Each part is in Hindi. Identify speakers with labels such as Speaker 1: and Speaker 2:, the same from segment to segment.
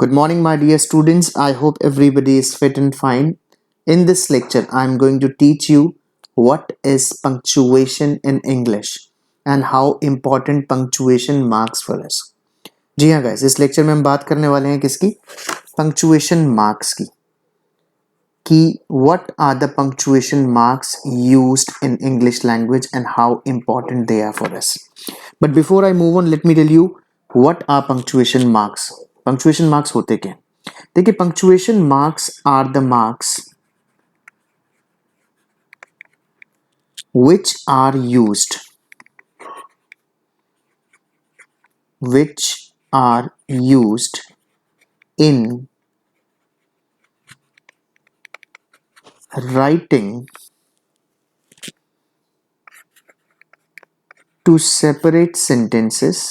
Speaker 1: Good morning, my dear students. I hope everybody is fit and fine. In this lecture, I'm going to teach you what is punctuation in English and how important punctuation marks for us. जी हाँ guys, इस लेक्चर में हम बात करने वाले हैं किसकी? Punctuation marks की. कि what are the punctuation marks used in English language and how important they are for us. But before I move on, let me tell you what are punctuation marks. Punctuation marks होते क्या? देखिए punctuation marks are the marks which are used in writing to separate sentences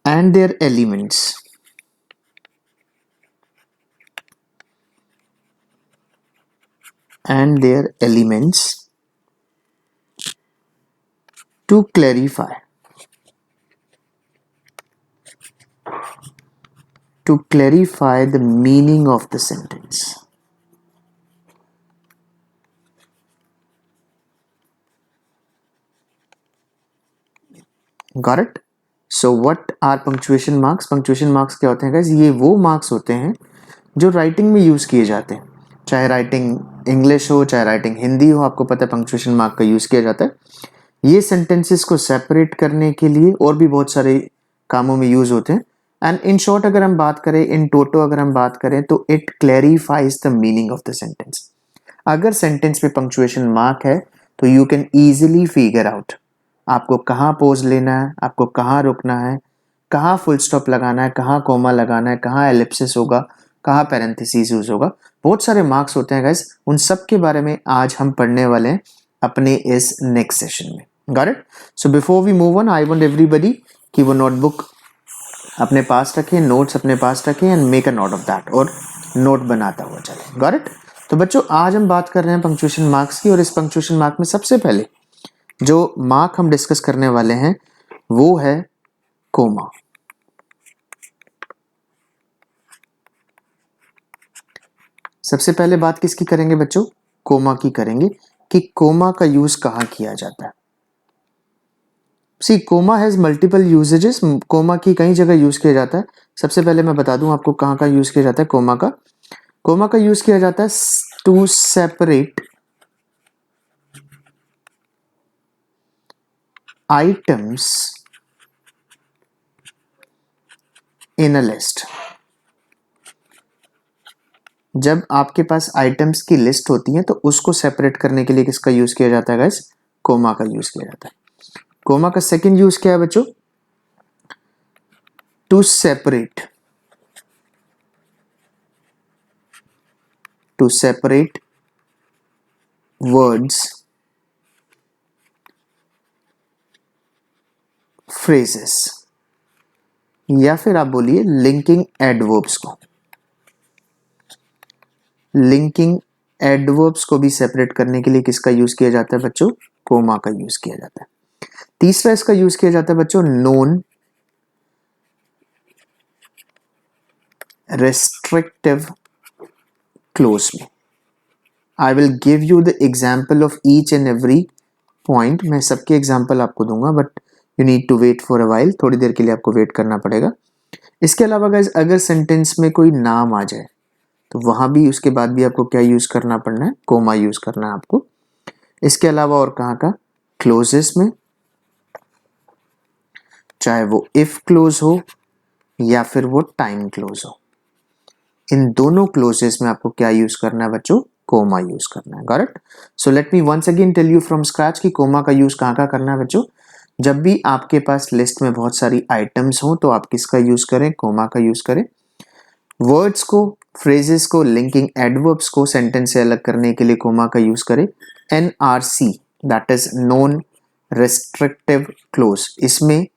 Speaker 1: and their elements to clarify the meaning of the sentence. Got it? So what are punctuation marks? Punctuation marks क्या होते हैं guys? ये वो marks होते हैं जो राइटिंग में यूज़ किए जाते हैं, चाहे राइटिंग इंग्लिश हो चाहे राइटिंग हिंदी हो. आपको पता है पंक्चुएशन मार्क का यूज़ किया जाता है ये सेंटेंसेस को सेपरेट करने के लिए और भी बहुत सारे कामों में यूज़ होते हैं. एंड इन शॉर्ट अगर हम बात करें, इन टोटो अगर हम बात करें तो it clarifies the meaning of the sentence. अगर सेंटेंस में पंक्चुएशन मार्क है तो you can easily figure out आपको कहाँ पोज लेना है, आपको कहाँ रुकना है, कहाँ फुल स्टॉप लगाना है, कहाँ कोमा लगाना है, कहाँ एलिप्सिस होगा, कहाँ पैरेंथेसिस यूज होगा. बहुत सारे मार्क्स होते हैं गाइस, उन सब के बारे में आज हम पढ़ने वाले हैं अपने इस नेक्स्ट सेशन में. Got it? So before we move on, I want everybody कि वो नोटबुक अपने पास रखें, नोट्स अपने पास रखें and make a note of that, और नोट बनाता हुआ चले. Got it? तो बच्चों आज हम बात कर रहे हैं पंक्चुएशन मार्क्स की, और इस पंक्चुएशन मार्क में सबसे पहले जो मार्क हम डिस्कस करने वाले हैं वो है कोमा. सबसे पहले बात किसकी करेंगे बच्चों? कोमा की करेंगे कि कोमा का यूज कहाँ किया जाता है. See comma has multiple usages. Comma की कई जगह यूज किया जाता है. सबसे पहले मैं बता दूं आपको कहाँ का यूज किया जाता है कोमा का. कोमा का यूज किया जाता है to separate items in a list. जब आपके पास आइटम्स की लिस्ट होती है तो उसको सेपरेट करने के लिए किसका यूज किया जाता है गाइस? कोमा का यूज किया जाता है. कोमा का सेकंड यूज क्या है बच्चों? टू सेपरेट वर्ड्स, फ्रेजेस, या फिर आप बोलिए लिंकिंग एडवर्ब्स को. लिंकिंग एडवर्ब्स को भी सेपरेट करने के लिए किसका यूज किया जाता है बच्चों? कोमा का यूज किया जाता है. तीसरा इसका यूज किया जाता है बच्चों नॉन रेस्ट्रिक्टिव क्लोज में. I will give you the example of each and every point. मैं सबके एग्जाम्पल आपको दूंगा but you need to wait for a while. थोड़ी देर के लिए आपको वेट करना पड़ेगा. इसके अलावा गाइस अगर सेंटेंस में कोई नाम आ जाए तो वहां भी उसके बाद भी आपको क्या यूज करना पड़ना है? कोमा यूज करना है आपको. इसके अलावा और कहाँ का? क्लोजेस में, चाहे वो इफ क्लोज हो या फिर वो टाइम क्लोज हो. इन दोनों क्लोजेस में आपको क्या यूज करना है बच्चों? कोमा यूज करना है. Got it? So let me once again tell you from scratch कि कोमा का यूज कहाँ करना है बच्चों. जब भी आपके पास लिस्ट में बहुत सारी आइटम्स हो तो आप किसका यूज करें? कोमा का यूज करें. वर्ड्स को, फ्रेजेस को, लिंकिंग एडवर्ब्स को सेंटेंस से अलग करने के लिए कोमा का यूज करें. NRC, that is non restrictive close. इसमें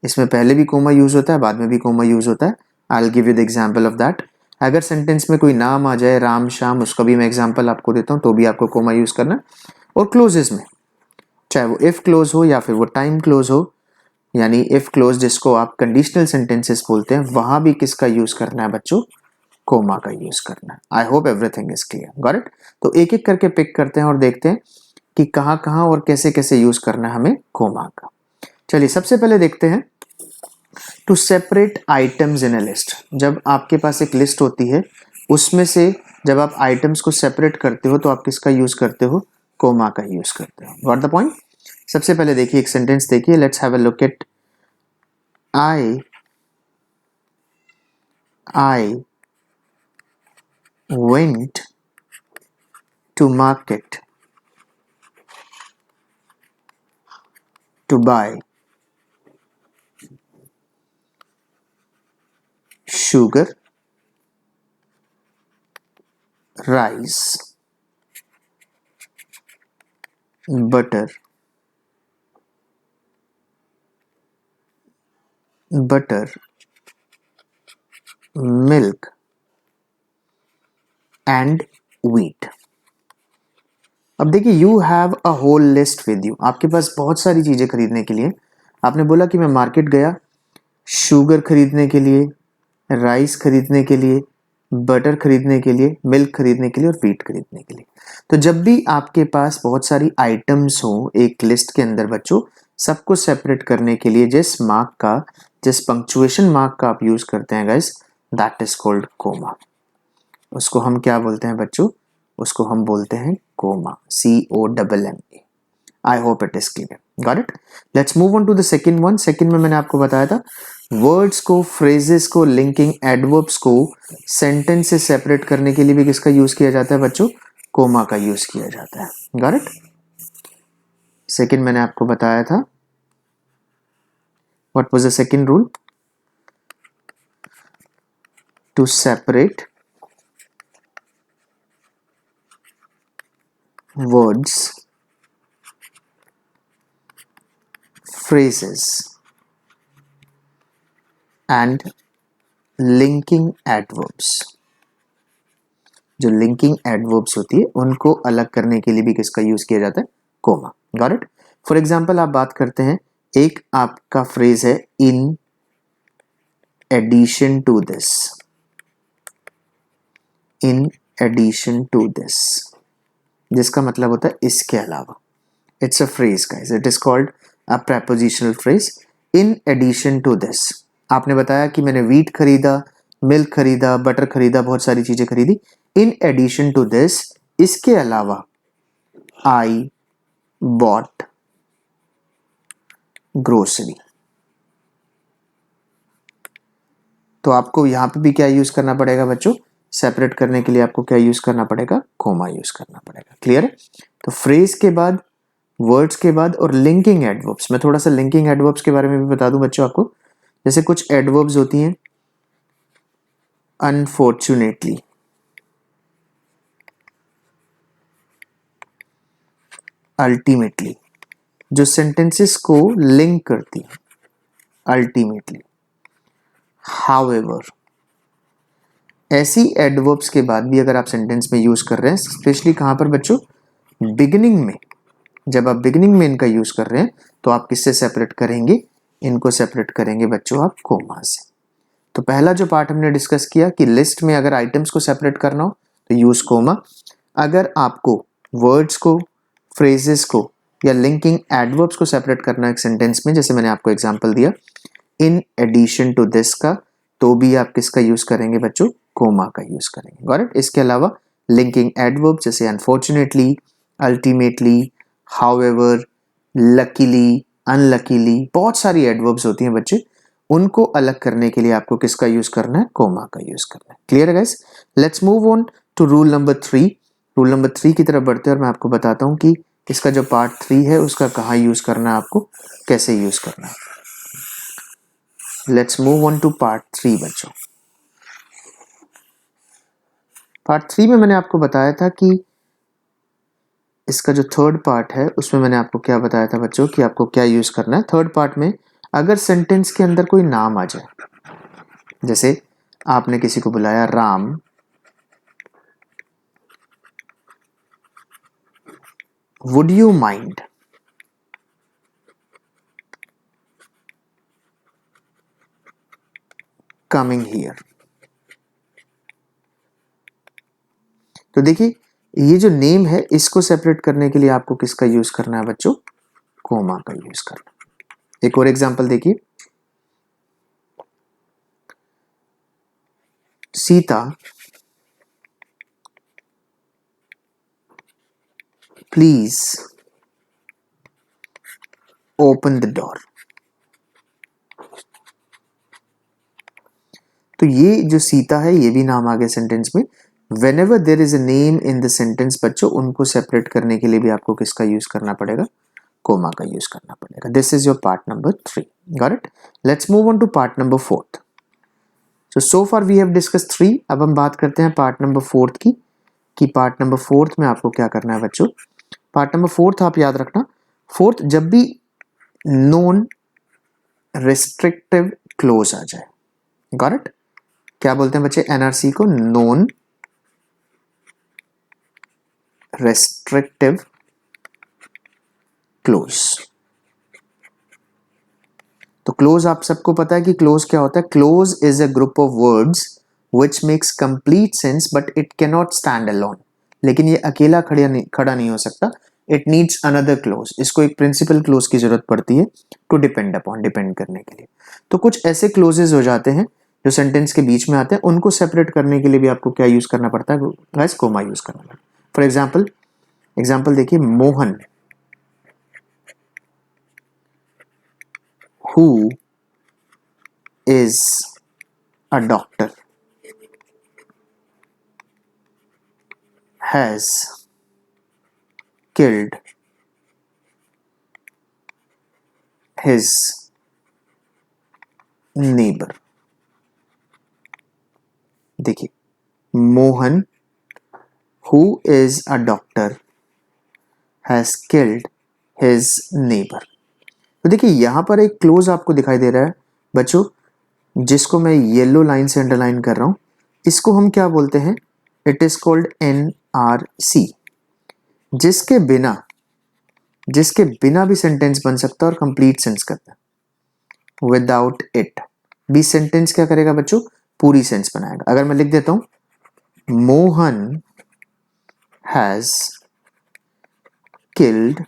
Speaker 1: पहले भी कोमा यूज होता है, बाद में भी कोमा यूज होता है. आई will give you the example of that. अगर सेंटेंस में कोई नाम आ जाए, राम श्याम, उसका भी मैं एग्जांपल आपको देता हूं, तो भी आपको कोमा यूज करना है. और क्लोजेस में चाहे वो इफ क्लोज हो या फिर वो टाइम क्लोज हो, यानी इफ क्लोज जिसको आप कंडीशनल सेंटेंसेस बोलते हैं, वहां भी किसका यूज करना है बच्चों, कोमा का यूज करना है। I hope everything is clear, got it. तो एक एक करके पिक करते हैं और देखते हैं कि कहाँ कहाँ और कैसे कैसे यूज करना है हमें कोमा का। चलिए सबसे पहले देखते हैं, to separate items in a list. जब आपके पास एक लिस्ट होती है, उसमें से जब आप आइटम्स को सेपरेट करते हो तो आप किसका यूज करते हो, कोमा का यूज करते हो, गॉट द पॉइंट। सबसे पहले देखिए एक सेंटेंस देखिए, let's have a look at I went to market to buy sugar, rice, butter, milk and wheat। अब देखिए, you have a whole list with you, आपके पास बहुत सारी चीजें खरीदने के लिए। आपने बोला कि मैं मार्केट गया शुगर खरीदने के लिए, राइस खरीदने के लिए, बटर खरीदने के लिए, मिल्क खरीदने के लिए और व्हीट खरीदने के लिए। तो जब भी आपके पास बहुत सारी आइटम्स हो एक लिस्ट के अंदर बच्चों, सबको सेपरेट करने के लिए जिस मार्क का, जिस पंक्चुएशन मार्क का आप यूज करते हैं guys, that is called comma. उसको हम क्या बोलते हैं बच्चों, उसको हम बोलते हैं comma, COMMA। I hope it is clear, got it. Let's move on to the second one. Second में मैंने आपको बताया था, वर्ड्स को, फ्रेजेस को, लिंकिंग एडवर्ब्स को सेंटेंस से सेपरेट करने के लिए भी किसका यूज किया जाता है बच्चों, कोमा का यूज किया जाता है, गॉट इट। सेकंड मैंने आपको बताया था, what was the second rule, to separate words, phrases and linking adverbs। जो लिंकिंग एडवर्ब्स होती है उनको अलग करने के लिए भी किसका यूज किया जाता है, comma, got it. For example आप बात करते हैं, एक आपका फ्रेज है in addition to this, in addition to this, जिसका मतलब होता है इसके अलावा। It's a phrase guys, it is called a prepositional phrase, in addition to this. आपने बताया कि मैंने व्हीट खरीदा, मिल्क खरीदा, बटर खरीदा, बहुत सारी चीजें खरीदी। इन एडिशन टू दिस, इसके अलावा, आई बॉट ग्रोसरी। तो आपको यहां पे भी क्या यूज करना पड़ेगा बच्चों, सेपरेट करने के लिए आपको क्या यूज करना पड़ेगा, कोमा यूज करना पड़ेगा, क्लियर है। तो फ्रेज के बाद, वर्ड्स के बाद और लिंकिंग एडवर्ब्स। मैं थोड़ा सा लिंकिंग एडवर्ब्स के बारे में भी बता दूं बच्चों आपको। जैसे कुछ एडवर्ब्स होती हैं, अनफॉर्चुनेटली, अल्टीमेटली, जो सेंटेंसेस को लिंक करती है, अल्टीमेटली, हाउएवर। ऐसी एडवर्ब्स के बाद भी अगर आप सेंटेंस में यूज कर रहे हैं, स्पेशली कहां पर बच्चों, बिगिनिंग में, जब आप बिगिनिंग में इनका यूज कर रहे हैं तो आप किससे सेपरेट करेंगे, इनको सेपरेट करेंगे बच्चों आप कोमा से। तो पहला जो पार्ट हमने डिस्कस किया कि लिस्ट में अगर आइटम्स को सेपरेट करना हो तो यूज कोमा। अगर आपको वर्ड्स को, फ्रेजेस को या लिंकिंग एडवर्ब्स को सेपरेट करना है एक सेंटेंस में, जैसे मैंने आपको एग्जांपल दिया इन एडिशन टू दिस का, तो भी आप किसका यूज करेंगे बच्चों, कोमा का यूज करेंगे, गॉट इट। इसके अलावा लिंकिंग एडवर्ब जैसे unfortunately, ultimately, however, luckily, unluckily, बहुत सारी एडवर्ब्स होती हैं बच्चे, उनको अलग करने के लिए आपको किसका यूज करना है, कोमा का यूज करना है, क्लियर है guys. Let's move on to rule number 3। Rule number 3 की तरफ बढ़ते हैं और मैं आपको बताता हूं कि इसका जो पार्ट 3 है उसका कहाँ यूज करना है, आपको कैसे यूज करना है। Let's move on to part 3 बच्चों। पार्ट 3 में मैंने आपको बताया था कि इसका जो थर्ड पार्ट है उसमें मैंने आपको क्या बताया था बच्चों कि आपको क्या यूज करना है। थर्ड पार्ट में अगर सेंटेंस के अंदर कोई नाम आ जाए, जैसे आपने किसी को बुलाया Ram, would you mind, coming here. तो देखिए ये जो नेम है इसको सेपरेट करने के लिए आपको किसका यूज करना है बच्चों, कोमा का यूज करना। एक और एग्जांपल देखिए, Sita please open the door. तो ये जो सीता है ये भी नाम आ गया सेंटेंस में। Whenever there is a name in the sentence बच्चों उनको सेपरेट करने के लिए भी आपको किसका यूज करना पड़ेगा, कोमा का यूज करना पड़ेगा। This is your part number 3। Got it. Let's move on to part number 4। So far we have discuss 3। अब हम बात करते हैं पार्ट नंबर 4 की, कि पार्ट नंबर 4 में आपको क्या करना है बच्चों। पार्ट नंबर 4 आप याद रखना, 4 जब भी नॉन रिस्ट्रिक्टिव क्लोज आ जाए, गॉट इट, क्या बोलते हैं बच्चे एनआरसी को, नॉन रेस्ट्रिक्टिव क्लोज। तो क्लोज आप सबको पता है कि क्लोज क्या होता है। Close is a group of words which makes complete sense but it can not stand alone. लेकिन ये अकेला खड़ा नहीं हो सकता, इट नीड्स अनदर क्लोज। इसको एक प्रिंसिपल क्लोज की जरूरत पड़ती है टू डिपेंड अपॉन, डिपेंड करने के लिए। तो कुछ ऐसे क्लोजेस हो जाते हैं जो सेंटेंस के बीच में आते हैं, उनको सेपरेट करने के लिए भी आपको क्या यूज करना पड़ता है गाइस, कोमा यूज करना पड़ता है। फॉर एग्जाम्पल देखिए, Mohan who is a doctor has killed his neighbor। देखिए, Mohan who is a doctor has killed his neighbor। तो देखिए यहां पर एक क्लोज आपको दिखाई दे रहा है बच्चों, जिसको मैं येलो लाइन से अंडरलाइन कर रहा हूं। इसको हम क्या बोलते हैं, इट इज कॉल्ड NRC, जिसके बिना भी सेंटेंस बन सकता है और कंप्लीट सेंस करता है। विदाउट इट भी सेंटेंस क्या करेगा बच्चों, पूरी सेंस बनाएगा। अगर मैं लिख देता हूं Mohan has killed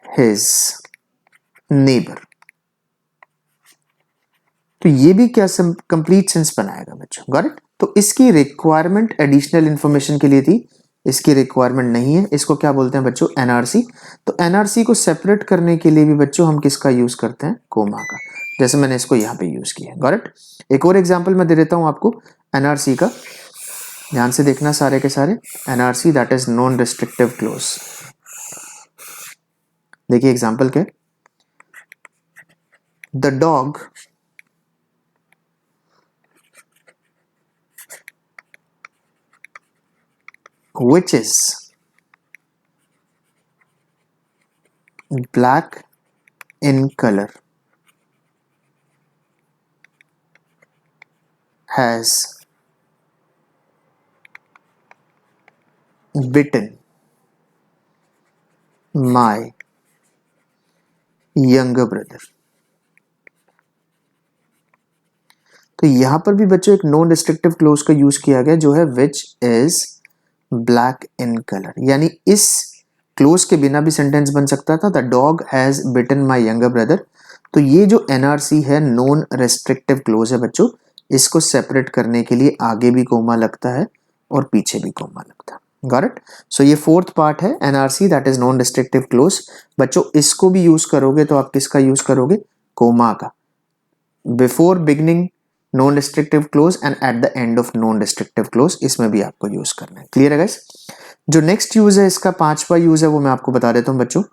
Speaker 1: his neighbour, तो ये भी क्या कंप्लीट सेंस बनाएगा बच्चों। Got it. तो इसकी रिक्वायरमेंट एडिशनल इंफॉर्मेशन के लिए थी, इसकी रिक्वायरमेंट नहीं है। इसको क्या बोलते हैं बच्चों, एनआरसी। तो एनआरसी को सेपरेट करने के लिए भी बच्चों हम किसका यूज करते हैं, कोमा का, जैसे मैंने इसको यहाँ पे यूज किया है। Got it. एक और एग्जाम्पल मैं दे देता हूँ आपको एनआरसी का, ध्यान से देखना सारे के सारे। NRC that is non restrictive close. देखिए एग्जाम्पल क्या, the dog which is black in color has bitten my younger brother। तो यहां पर भी बच्चों एक नॉन रिस्ट्रिक्टिव क्लोज का यूज किया गया जो है which is black in colour, यानी इस क्लोज के बिना भी सेंटेंस बन सकता था, the dog has bitten my younger brother. तो ये जो एनआरसी है नॉन रेस्ट्रिक्टिव क्लोज है बच्चों, इसको सेपरेट करने के लिए आगे भी कोमा लगता है और पीछे भी कोमा लगता है। Got it. सो ये फोर्थ पार्ट है NRC that is non restrictive clause. बच्चों इसको भी यूज करोगे तो आप किसका यूज करोगे, कोमा का, before beginning non restrictive close and eight the end of non restrictive close, इसमें भी आपको यूज करना है। क्लियर है गाइस। जो नेक्स्ट यूज है इसका, पांचवा यूज है, वो मैं आपको बता देता हूं बच्चों।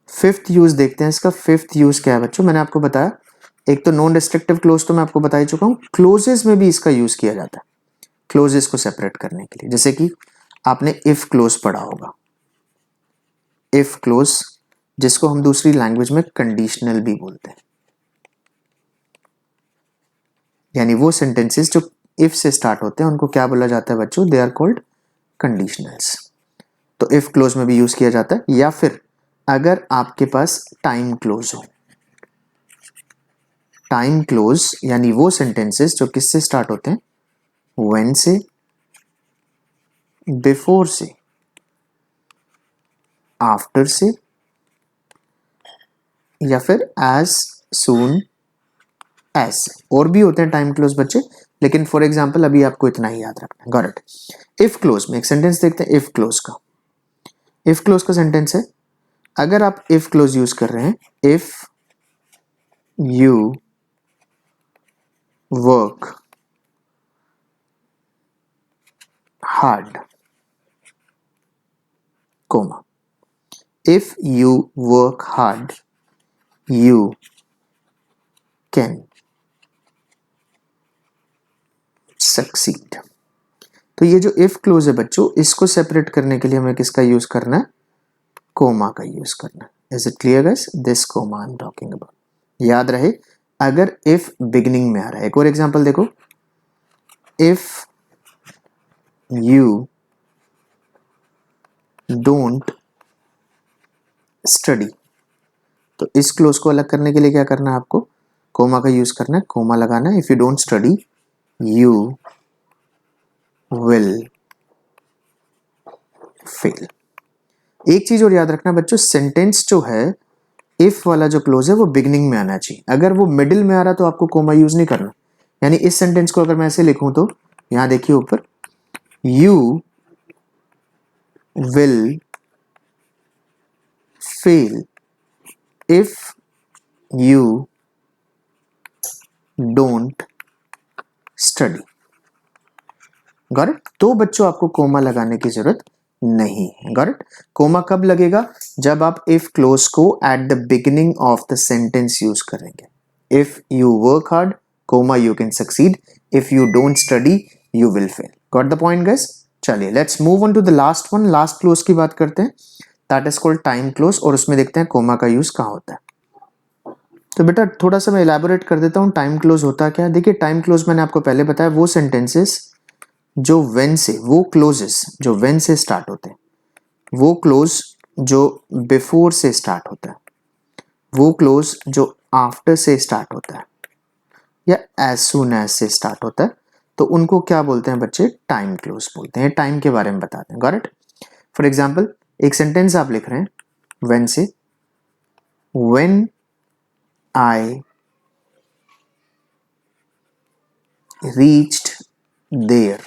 Speaker 1: फिफ्थ यूज देखते हैं इसका। फिफ्थ यूज क्या है बच्चों, मैंने आपको बताया एक तो नॉन रिस्ट्रिक्टिव क्लोज तो मैं आपको बता ही चुका हूं, क्लोजेस में भी इसका यूज किया जाता है क्लोजेस को सेपरेट करने के लिए। जैसे कि आपने इफ क्लोज पढ़ा होगा, इफ क्लोज जिसको हम दूसरी लैंग्वेज में कंडीशनल भी बोलते हैं, यानी वो सेंटेंसेस जो इफ से स्टार्ट होते हैं उनको क्या बोला जाता है बच्चों, दे आर कॉल्ड कंडीशनल्स। तो इफ क्लोज में भी यूज किया जाता है। या फिर अगर आपके पास टाइम क्लोज हो, टाइम क्लोज यानी वो सेंटेंसेस जो किससे स्टार्ट होते हैं, व्हेन से, बिफोर से, आफ्टर से, या फिर एज सून एज। और भी होते हैं टाइम क्लोज बच्चे, लेकिन फॉर एग्जाम्पल अभी आपको इतना ही याद रखना है। Got it. इफ क्लोज में एक सेंटेंस देखते हैं, इफ क्लोज का। इफ क्लोज का सेंटेंस है, अगर आप इफ क्लोज यूज कर रहे हैं, if you work hard, comma, if you work hard you can succeed। तो ये जो if क्लोज है बच्चों, इसको सेपरेट करने के लिए हमें किसका यूज करना है, कोमा का यूज करना है। Is it clear guys? This comma I am talking about. याद रहे, अगर if बिगिनिंग में आ रहा है। एक और एग्जांपल देखो, if you don't study, तो इस क्लोज को अलग करने के लिए क्या करना है आपको, कोमा का यूज करना है, कोमा लगाना है। If you don't study you will fail. एक चीज और याद रखना बच्चों, सेंटेंस जो है, इफ वाला जो क्लोज है वो बिगिनिंग में आना चाहिए। अगर वो मिडिल में आ रहा तो आपको कोमा यूज नहीं करना। यानी इस सेंटेंस को अगर मैं ऐसे लिखूं तो यहां देखिए ऊपर, you will fail if you don't study. Got it? तो बच्चों आपको कोमा लगाने की जरूरत नहीं है। Got it? कोमा कब लगेगा, जब आप इफ क्लोज को at the beginning of the sentence use करेंगे। If you work hard, comma, you can succeed. If you don't study you will fail. Got the point guys? चलिए let's move on to the last one. Last clause की बात करते हैं, that is called time clause, और उसमें देखते हैं कोमा का यूज कहां होता है। तो बेटा थोड़ा सा मैं इलैबोरेट कर देता हूं, टाइम क्लोज होता क्या है। देखिए टाइम क्लोज मैंने आपको पहले बताया, वो सेंटेंसेस जो व्हेन से, वो क्लोजेस जो व्हेन से स्टार्ट होते हैं, वो क्लोज जो बिफोर से स्टार्ट होता है, वो क्लोज जो आफ्टर से स्टार्ट होता है, या एज सून एज से स्टार्ट होता है, तो उनको क्या बोलते हैं बच्चे, टाइम क्लोज बोलते हैं। टाइम के बारे में बताते हैं। Got it? फॉर एग्जाम्पल एक सेंटेंस आप लिख रहे हैं व्हेन से, व्हेन आई रीच्ड देयर।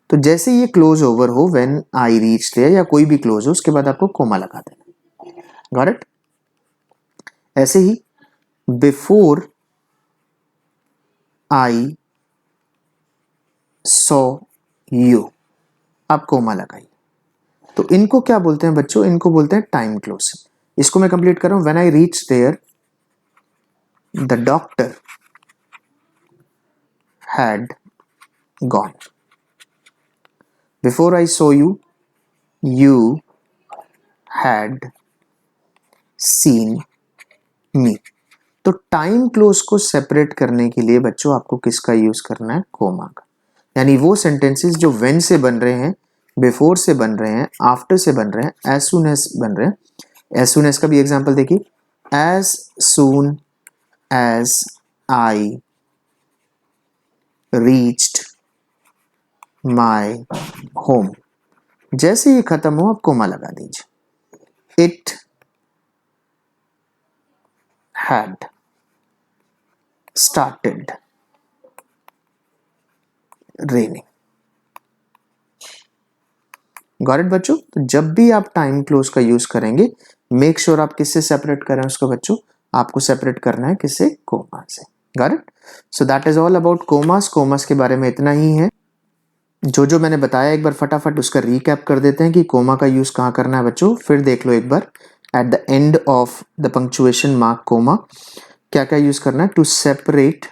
Speaker 1: तो जैसे ये क्लोज ओवर हो, व्हेन आई रीच देयर या कोई भी क्लोज हो, उसके बाद आपको कोमा लगा देना। Got it? ऐसे ही बिफोर आई सॉ यू, आप कोमा लगाइए। तो इनको क्या बोलते हैं बच्चों, इनको बोलते हैं टाइम क्लोज। इसको मैं कंप्लीट कर रहा हूं, when I reach there the doctor had gone. Before I saw you, you had seen me. तो टाइम क्लोज को सेपरेट करने के लिए बच्चों आपको किसका यूज करना है, कोमा का। यानी वो सेंटेंसेस जो व्हेन से बन रहे हैं, बिफोर से बन रहे हैं, आफ्टर से बन रहे हैं, एज सून एज बन रहे हैं। एज सून एज का भी एग्जांपल देखिए, as soon as I reached my home. जैसे ये खत्म हो आप कोमा लगा दीजिए। It had started raining. Got it बच्चों? तो जब भी आप टाइम क्लोज का यूज करेंगे, मेक श्योर आप किससे सेपरेट करें उसको बच्चों, आपको सेपरेट करना है किससे, कोमा से। Got it? So that is all about commas. Commas के बारे में इतना ही है। जो मैंने बताया एक बार फटाफट उसका रीकैप कर देते हैं कि कोमा का यूज कहाँ करना है बच्चों, फिर देख लो एक बार। At the end of the punctuation mark comma क्या क्या यूज करना है, to separate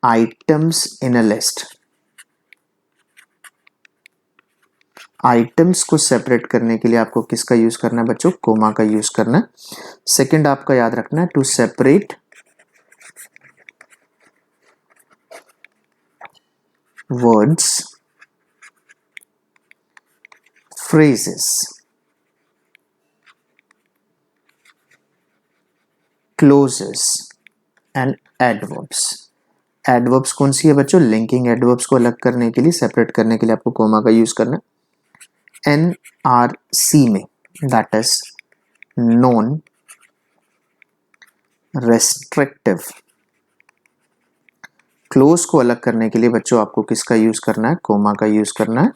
Speaker 1: items in a list। Items को सेपरेट करने के लिए आपको किसका यूज करना है बच्चों, कोमा का यूज करना है। सेकंड आपका याद रखना है, to separate words, phrases clauses and adverbs. Adverbs कौन सी है बच्चों? लिंकिंग एडवर्ब्स को अलग करने के लिए, सेपरेट करने के लिए आपको कोमा का यूज करना है। NRC में that is non restrictive. Close को अलग करने के लिए बच्चों आपको किसका यूज करना है? कोमा का यूज करना है।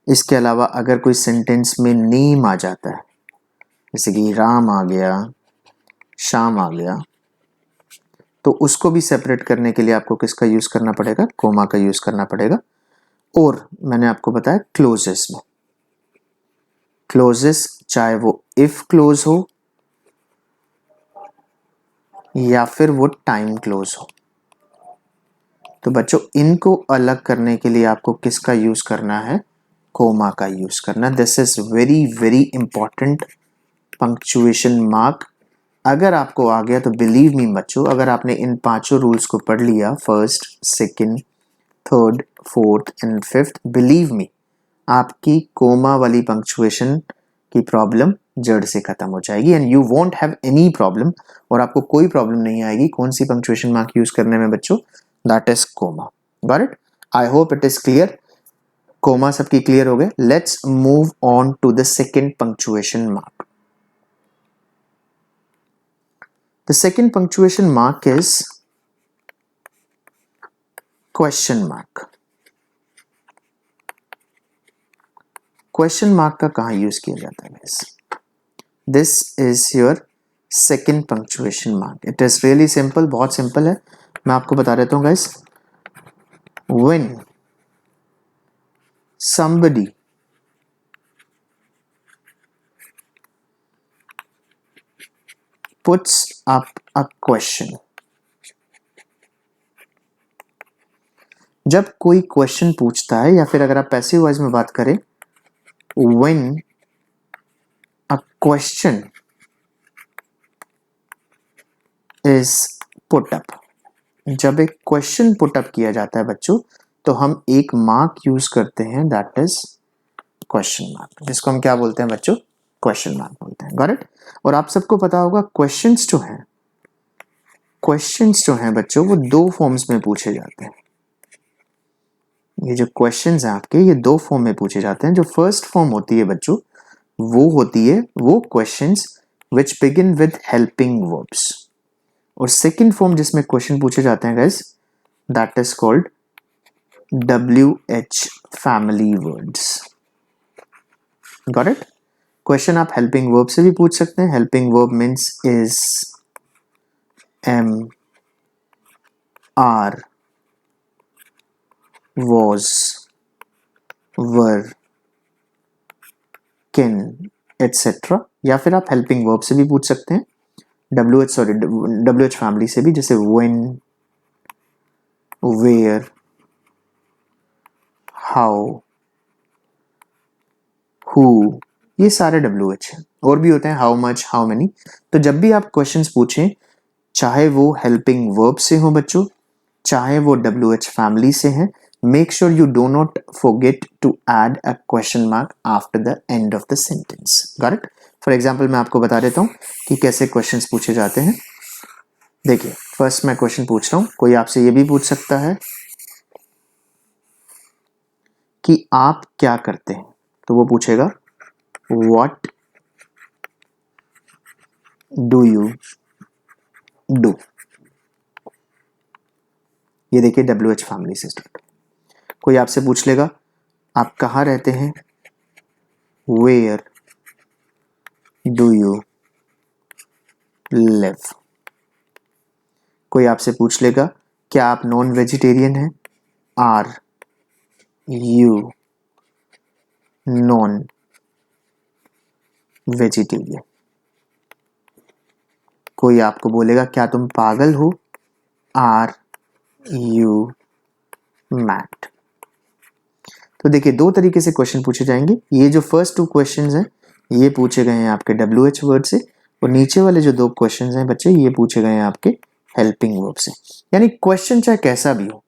Speaker 1: इसके अलावा अगर कोई सेंटेंस में नेम आ जाता है, जैसे कि राम आ गया, श्याम आ गया, तो उसको भी सेपरेट करने के लिए आपको किसका यूज करना पड़ेगा? कोमा का यूज करना पड़ेगा। और मैंने आपको बताया क्लोजेस में, क्लोजेस चाहे वो इफ क्लोज हो या फिर वो टाइम क्लोज हो, तो बच्चों इनको अलग करने के लिए आपको किसका यूज करना है? कोमा का यूज करना। This is very very important punctuation mark. अगर आपको आ गया तो बिलीव मी बच्चों, अगर आपने इन पांचों रूल्स को पढ़ लिया, first, second, third, fourth and fifth, believe me आपकी कोमा वाली पंक्चुएशन की प्रॉब्लम जड़ से खत्म हो जाएगी and you won't have any problem. और आपको कोई प्रॉब्लम नहीं आएगी कौन सी पंक्चुएशन मार्क यूज करने में बच्चों? That is comma. Got it? I hope it is clear. Comma सबकी क्लियर हो गए। Let's move on to the second punctuation mark. The second punctuation mark is question mark. Question mark का कहाँ यूज किया जाता है guys? This is your second punctuation mark. It is really simple, बहुत simple है। मैं आपको बता देता हूँ guys. When somebody puts up a question, जब कोई क्वेश्चन पूछता है, या फिर अगर आप पैसिव वॉइस में बात करें, when a question is put up, जब एक क्वेश्चन पुट अप किया जाता है बच्चों, तो हम एक मार्क यूज करते हैं, दैट इज क्वेश्चन मार्क, जिसको हम क्या बोलते हैं बच्चों? क्वेश्चन मार्क बोलते हैं। Got it? और आप सबको पता होगा क्वेश्चंस जो हैं बच्चों, वो दो फॉर्म्स में पूछे जाते हैं। ये जो क्वेश्चंस हैं आपके, ये दो फॉर्म में पूछे जाते हैं। जो फर्स्ट फॉर्म होती है बच्चों, वो होती है वो questions which begin with helping verbs, और सेकंड फॉर्म जिसमें क्वेश्चन पूछे जाते हैं guys, that is called WH family words. Got it? Question आप हेल्पिंग वर्ब से भी पूछ सकते हैं। Helping verb means is, am, are, was, were, can, etc. या फिर आप हेल्पिंग वर्ब से भी पूछ सकते हैं, WH फैमिली से भी, जैसे when, where, how, who, ये सारे WH हैं। और भी होते हैं how much, how many। तो जब भी आप क्वेश्चंस पूछें, चाहे वो हेल्पिंग वर्ब से हो बच्चों, चाहे वो WH फैमिली से हैं, make sure you do not forget to add a question mark after the end of the sentence. Got it? For example, मैं आपको बता देता हूँ कि कैसे क्वेश्चंस पूछे जाते हैं। देखिए, फर्स्ट मैं क्वेश्चन पूछ रहा हूँ, कोई आपसे ये भी पूछ सकता है कि आप क्या करते हैं, तो वो पूछेगा What do you do? ये देखिए WH फैमिली से स्टार्ट। कोई आपसे पूछ लेगा आप कहाँ रहते हैं, Where do you live? कोई आपसे पूछ लेगा क्या आप नॉन वेजिटेरियन हैं, Are you नॉन वेजिटेरियन? कोई आपको बोलेगा क्या तुम पागल हो, Are you mad? तो देखिए, दो तरीके से क्वेश्चन पूछे जाएंगे। ये जो फर्स्ट टू क्वेश्चंस हैं, ये पूछे गए हैं आपके WH वर्ड से, और नीचे वाले जो दो क्वेश्चंस हैं बच्चे, ये पूछे गए हैं आपके हेल्पिंग वर्ब से। यानी क्वेश्चन चाहे कैसा भी हो,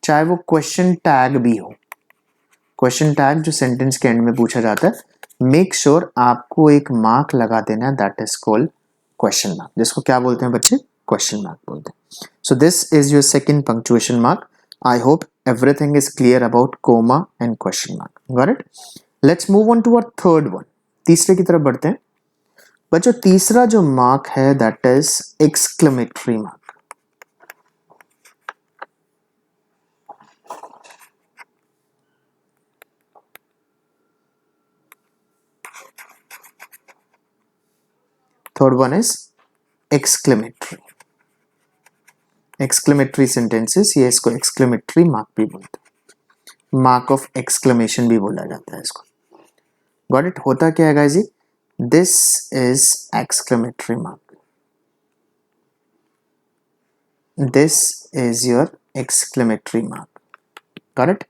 Speaker 1: चाहे वो क्वेश्चन टैग भी हो, क्वेश्चन टैग जो सेंटेंस के एंड में पूछा जाता है, मेक श्योर आपको एक मार्क लगा देना, that is called question mark, जिसको क्या बोलते हैं बच्चे, क्वेश्चन मार्क बोलते हैं. So this is your second punctuation mark. I hope everything is clear about comma and question mark. Got it? Let's move on to our third one. तीसरे की तरफ बढ़ते हैं बच्चों. तीसरा जो मार्क है that is exclamatory mark. Third one is exclamatory. Exclamatory sentences, ये इसको exclamatory mark भी बोलते हैं, mark of exclamation भी बोला जाता है इसको. Got it? होता क्या है guys ji, this is exclamatory mark. This is your exclamatory mark. Got it?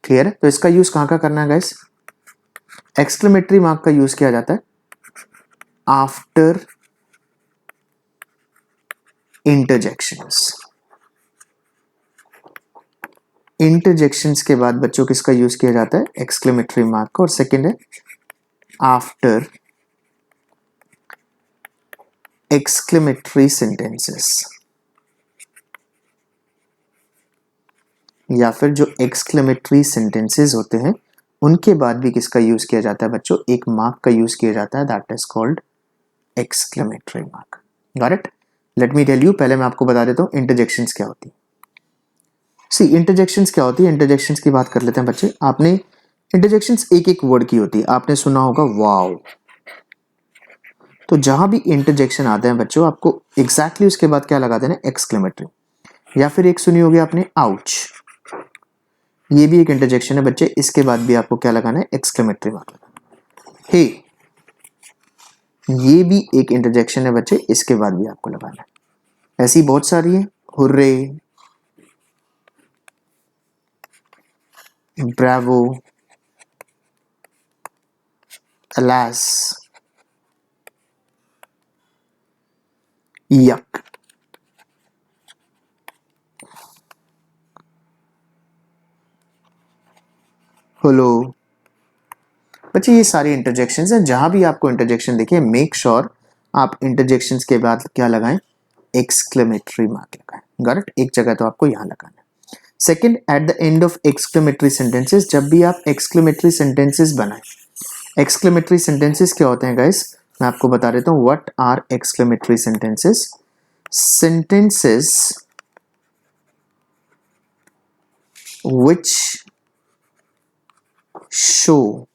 Speaker 1: Clear है? तो इसका यूज कहाँ का करना है guys? Exclamatory mark का यूज किया जाता है after interjections. इंटरजेक्शंस के बाद बच्चों किसका यूज किया जाता है, एक्सक्लेमेटरी मार्क का. और सेकंड है आफ्टर एक्सक्लेमेटरी सेंटेंसेस, या फिर जो एक्सक्लेमेटरी सेंटेंसेस होते हैं उनके बाद भी किसका यूज किया जाता है बच्चों, एक मार्क का यूज किया जाता है, that is called exclamatory mark. Got it? Let me tell you, पहले मैं आपको बता देता हूँ इंटरजेक्शंस क्या होती है. सी इंटरजेक्शंस क्या होती है, इंटरजेक्शंस की बात कर लेते हैं बच्चे. आपने इंटरजेक्शंस एक एक वर्ड की होती है, आपने सुना होगा वाओ. तो जहां भी इंटरजेक्शन आते हैं बच्चों, आपको एग्जैक्टली उसके बाद क्या लगा देना, एक्सक्लेमेटरी. या फिर एक सुनी होगी आपने आउच, ये भी एक इंटरजेक्शन है बच्चे, इसके बाद भी आपको क्या लगाना है, एक्सक्लेमेटरी मार्क लगाना. हे, ये भी एक इंटरजेक्शन है बच्चे, इसके बाद भी आपको लगाना है. ऐसी बहुत सारी है, hurray, Bravo, alas, yuck. Hello बच्चे, ये सारे इंटरजेक्शंस हैं. जहां भी आपको इंटरजेक्शन देखिए, मेक श्योर आप इंटरजेक्शंस के बाद क्या लगाएं, एक्सक्लेमेटरी मार्क लगाएं. Got it? एक जगह तो आपको यहां लगाना है. Second, at the end of exclamatory sentences, जब भी आप एक्सक्लेमेटरी सेंटेंसेस बनाएं. एक्सक्लेमेटरी सेंटेंसेस क्या होते हैं गाइस, मैं आपको बता देता हूं. What are exclamatory sentences? Sentences which show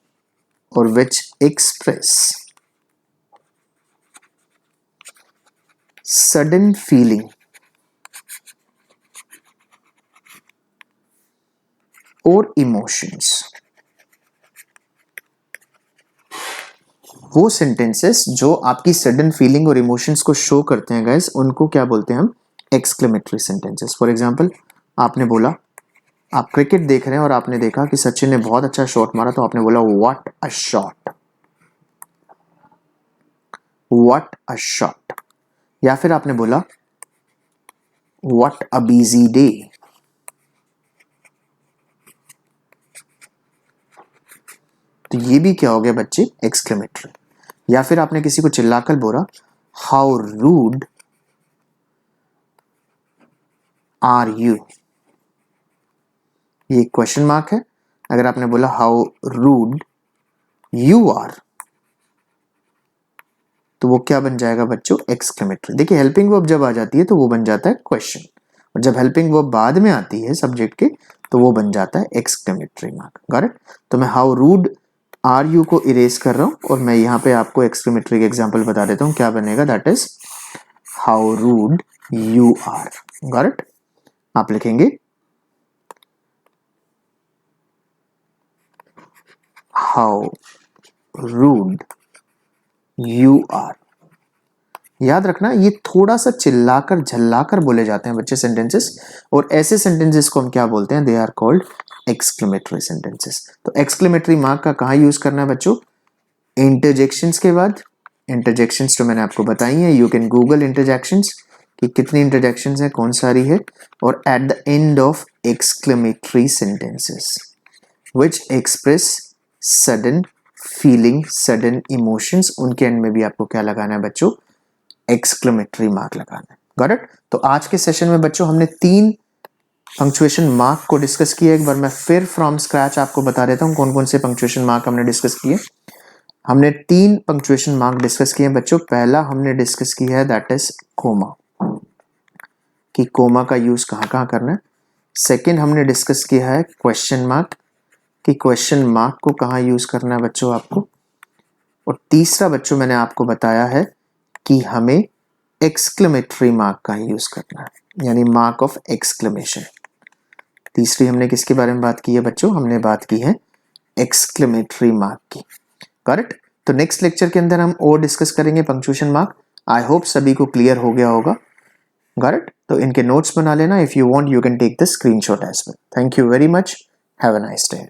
Speaker 1: or which express sudden feeling or emotions. वो सेंटेंसेस जो आपकी सडन फीलिंग और इमोशंस को शो करते हैं गाइस, उनको क्या बोलते हैं हम, एक्सक्लेमेटरी सेंटेंसेस. फॉर एग्जांपल, आपने बोला, आप क्रिकेट देख रहे हैं और आपने देखा कि सचिन ने बहुत अच्छा शॉट मारा, तो आपने बोला what a shot, what a shot. या फिर आपने बोला व्हाट अ बिजी डे. तो ये भी क्या हो गया बच्चे, एक्सक्लेमेटरी. या फिर आपने किसी को चिल्लाकर बोला, हाउ रूड आर यू. ये क्वेश्चन मार्क है. अगर आपने बोला हाउ रूड यू आर, तो वो क्या बन जाएगा बच्चों, एक्सक्लेमेटरी. देखिए, हेल्पिंग वर्ब जब आ जाती है तो वो बन जाता है क्वेश्चन, और जब हेल्पिंग वर्ब बाद में आती है सब्जेक्ट के, तो वो बन जाता है एक्सक्लेमेटरी मार्क. Got it? तो मैं हाउ रूड आर यू को इरेज कर रहा हूं, और मैं यहां पे आपको एक्सक्लेमेटरी का एग्जांपल बता देता हूं. क्या बनेगा, that is how rude you are. Got it? आप लिखेंगे हाउ रूड यू आर. याद रखना, ये थोड़ा सा चिल्लाकर झल्लाकर बोले जाते हैं बच्चे सेंटेंसेस, और ऐसे सेंटेंसेस को हम क्या बोलते हैं, they are called exclamatory sentences. तो एक्सक्लेमेटरी मार्क का कहाँ यूज करना है बच्चों, इंटरजेक्शंस के बाद. इंटरजेक्शंस तो मैंने आपको बताई है, यू कैन गूगल इंटरजेक्शंस कि कितनी इंटरजेक्शंस हैं, कौन सारी है. और eight the end of exclamatory sentences which express sudden feeling, sudden emotions, उनके एंड में भी आपको क्या लगाना है बच्चों, एक्सक्लेमेटरी मार्क लगाना है। Got it? तो आज के सेशन में बच्चों हमने 3 पंक्चुएशन मार्क को डिस्कस किया। एक बार मैं फिर फ्रॉम स्क्रैच आपको बता देता हूँ कौन कौन से पंक्चुएशन मार्क हमने डिस्कस किए। हमने 3 पंक्चुएशन मार्क डिस्कस किए बच्चों। पहला हमने डिस्कस किया है दैट इज कोमा, कि कोमा का यूज कहाँ कहाँ करना है। सेकेंड हमने डिस्कस किया है क्वेश्चन मार्क, कि क्वेश्चन मार्क को कहाँ यूज करना है बच्चों आपको। और तीसरा बच्चों मैंने आपको बताया है कि हमें एक्सक्लेमेटरी मार्क का यूज करना है, यानी मार्क ऑफ एक्सक्लेमेशन। तीसरी हमने किसके बारे में बात की है बच्चों? हमने बात की है एक्सक्लेमेटरी मार्क की। करेक्ट? तो नेक्स्ट लेक्चर के अंदर हम और डिस्कस करेंगे पंक्चुएशन मार्क। आई होप सभी को क्लियर हो गया होगा। Got it? तो इनके नोट्स बना लेना। If you want you can take the screenshot as well. Thank you very much. Have a nice day.